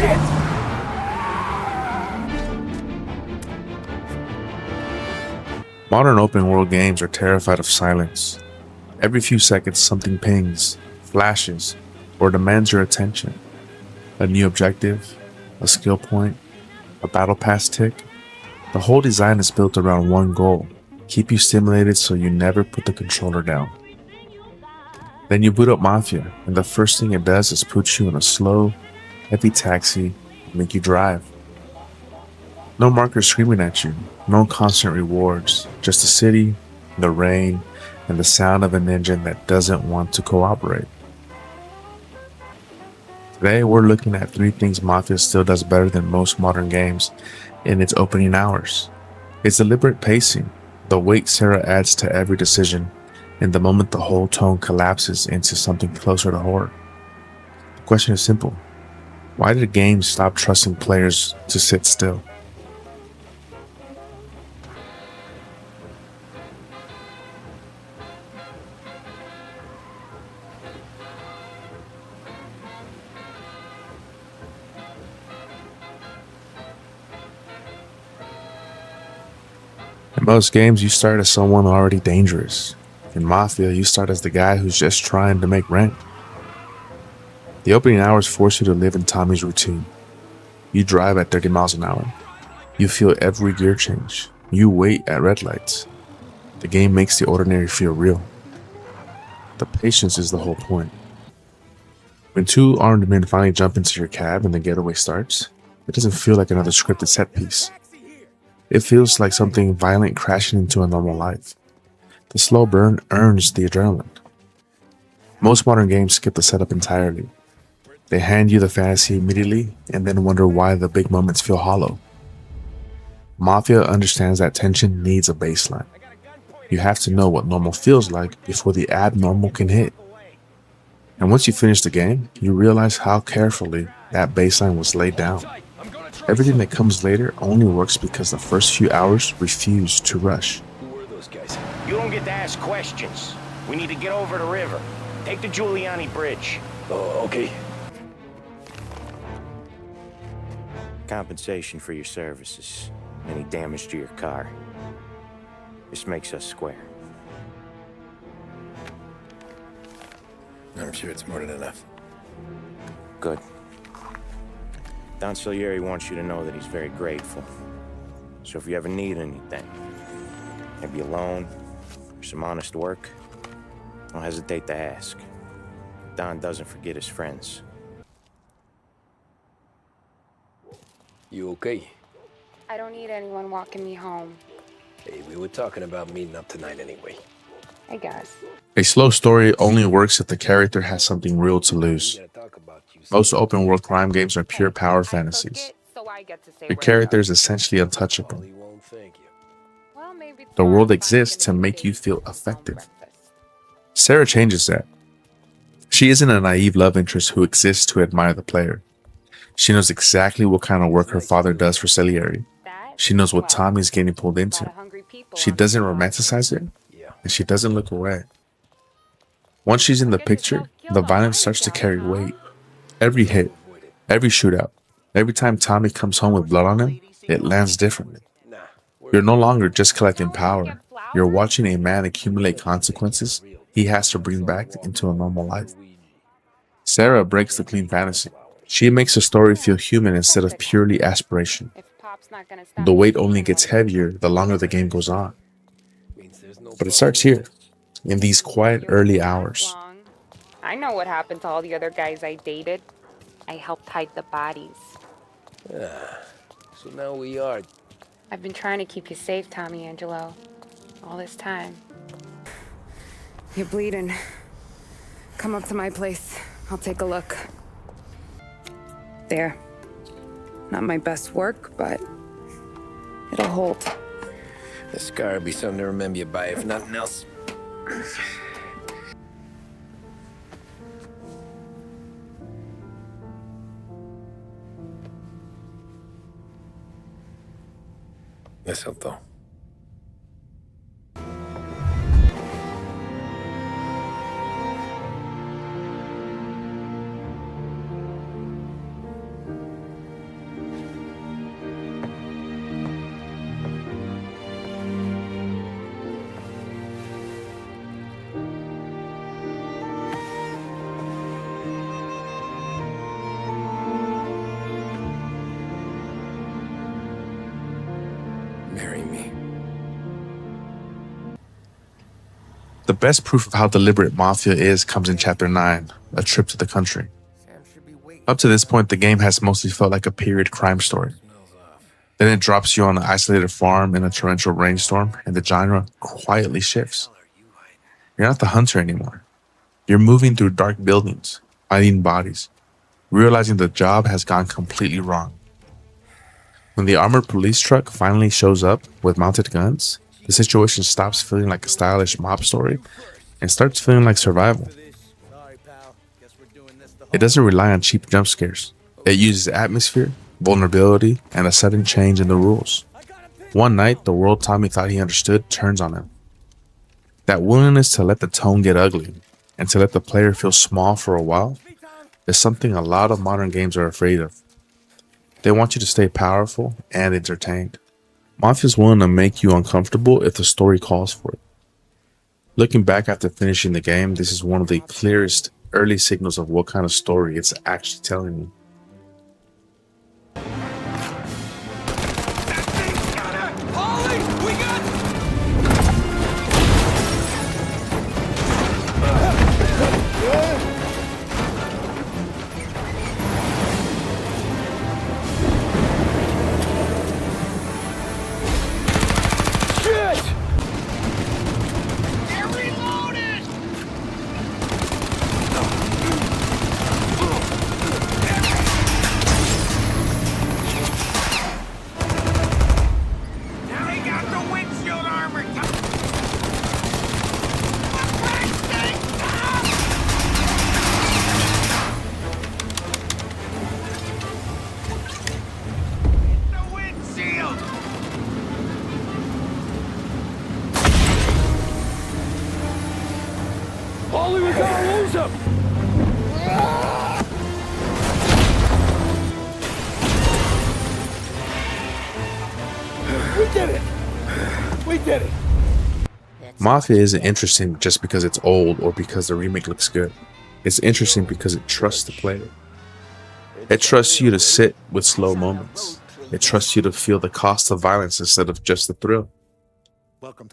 shit! Modern open world games are terrified of silence. Every few seconds something pings, flashes, or demands your attention. A new objective, a skill point, a battle pass tick. The whole design is built around one goal: keep you stimulated so you never put the controller down. Then you boot up Mafia, and the first thing it does is put you in a slow, heavy taxi and make you drive. No markers screaming at you, no constant rewards, just the city, the rain, and the sound of an engine that doesn't want to cooperate. Today, we're looking at 3 things Mafia still does better than most modern games in its opening hours. Its deliberate pacing, the weight Sarah adds to every decision, and the moment the whole tone collapses into something closer to horror. The question is simple: why did games stop trusting players to sit still? In most games, you start as someone already dangerous. In Mafia, you start as the guy who's just trying to make rent. The opening hours force you to live in Tommy's routine. You drive at 30 miles an hour. You feel every gear change. You wait at red lights. The game makes the ordinary feel real. The patience is the whole point. When 2 armed men finally jump into your cab and the getaway starts, it doesn't feel like another scripted set piece. It feels like something violent crashing into a normal life. The slow burn earns the adrenaline. Most modern games skip the setup entirely. They hand you the fantasy immediately and then wonder why the big moments feel hollow. Mafia understands that tension needs a baseline. You have to know what normal feels like before the abnormal can hit. And once you finish the game, you realize how carefully that baseline was laid down. Everything that comes later only works because the first few hours refuse to rush. Who were those guys? You don't get to ask questions. We need to get over the river. Take the Giuliani Bridge. Oh, okay. Compensation for your services. Any damage to your car. This makes us square. I'm sure it's more than enough. Good. Don Salieri wants you to know that he's very grateful. So if you ever need anything, maybe a loan or some honest work, don't hesitate to ask. Don doesn't forget his friends. You okay? I don't need anyone walking me home, Hey, we were talking about meeting up tonight anyway. I guess. A slow story only works if the character has something real to lose. We gotta talk about you. Most open world crime games are pure power fantasies. Your character is essentially untouchable. He won't thank you. Well, maybe The world exists to make you feel affected. Sarah changes that. She isn't a naive love interest who exists to admire the player. She knows exactly what kind of work her father does for Salieri. She knows what Tommy's getting pulled into. She doesn't romanticize it, Yeah. and she doesn't look away. Once she's in the picture, the violence starts to carry weight. Every hit, every shootout, every time Tommy comes home with blood on him, it lands differently. Nah. You're no longer just collecting power. You're watching a man accumulate consequences he has to bring back into a normal life. Sarah breaks the clean fantasy. She makes the story feel human instead of purely aspiration. The weight only gets heavier the longer the game goes on. But it starts here, in these quiet early hours. I know what happened to all the other guys I dated. I helped hide the bodies. So now we are. I've been trying to keep you safe, Tommy Angelo, all this time. You're bleeding. Come up to my place. I'll take a look. There. Not my best work, but it'll hold. The scar will be something to remember you by, if nothing else. Eso todo. Marry me. The best proof of how deliberate Mafia is comes in Chapter 9, A Trip to the Country. Up to this point, the game has mostly felt like a period crime story. Then it drops you on an isolated farm in a torrential rainstorm, and the genre quietly shifts. You're not the hunter anymore. You're moving through dark buildings, finding bodies, realizing the job has gone completely wrong. When the armored police truck finally shows up with mounted guns, the situation stops feeling like a stylish mob story and starts feeling like survival. It doesn't rely on cheap jump scares. It uses atmosphere, vulnerability, and a sudden change in the rules. One night, the world Tommy thought he understood turns on him. That willingness to let the tone get ugly and to let the player feel small for a while is something a lot of modern games are afraid of. They want you to stay powerful and entertained. Mafia is willing to make you uncomfortable if the story calls for it. Looking back after finishing the game, this is one of the clearest early signals of what kind of story it's actually telling you. Mafia isn't interesting just because it's old or because the remake looks good. It's interesting because it trusts the player. It trusts you to sit with slow moments. It trusts you to feel the cost of violence instead of just the thrill.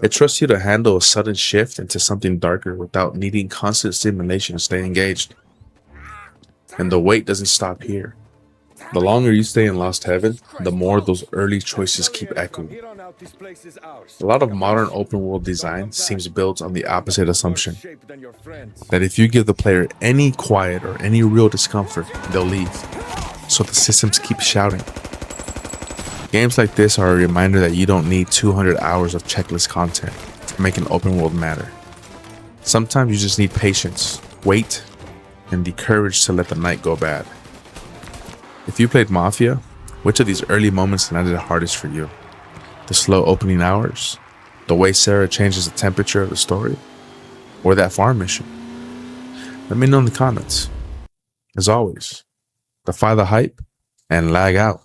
It trusts you to handle a sudden shift into something darker without needing constant stimulation to stay engaged. And the wait doesn't stop here. The longer you stay in Lost Heaven, the more those early choices keep echoing. A lot of modern open world design seems built on the opposite assumption, that if you give the player any quiet or any real discomfort, they'll leave. So the systems keep shouting. Games like this are a reminder that you don't need 200 hours of checklist content to make an open world matter. Sometimes you just need patience, wait, and the courage to let the night go bad. If you played Mafia, which of these early moments landed hardest for you? The slow opening hours? The way Sarah changes the temperature of the story? Or that farm mission? Let me know in the comments. As always, defy the hype and lag out.